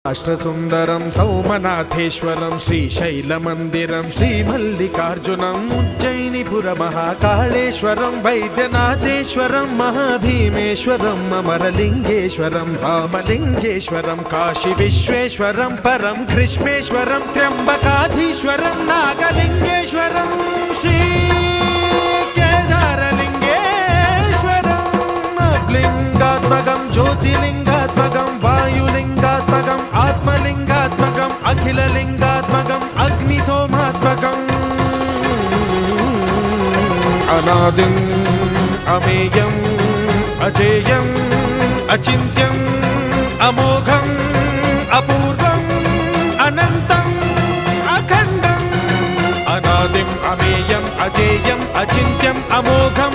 అష్టసుందరం సౌమనాథేశ్వరం శ్రీశైలమందిరం శ్రీమల్లికార్జునం ఉజ్జయినిపుర మహాకాళేశ్వరం వైద్యనాథేశ్వరం మహాభీమేశ్వరం అమరలింగేశ్వరం రామలింగేశ్వరం కాశీ విశ్వేశ్వరం పరం కృష్ణేశ్వరం త్ర్యంబకాధీశ్వరం నాగలింగేశ్వరం శ్రీ కేదారలింగేశ్వరం లింగాత్మకం జ్యోతిలింగాత్మకం వాయులింగాత్మకం ఆత్మలింగాత్మకం అఖిలలింగాత్మకం అగ్నిసోమాత్మకం అనాదిం అమేయం అజేయం అచింత్యం అమోఘం అపూర్వం అనంతం అఖండం అనాదిం అమేయం అజేయం అచింత్యం అమోఘం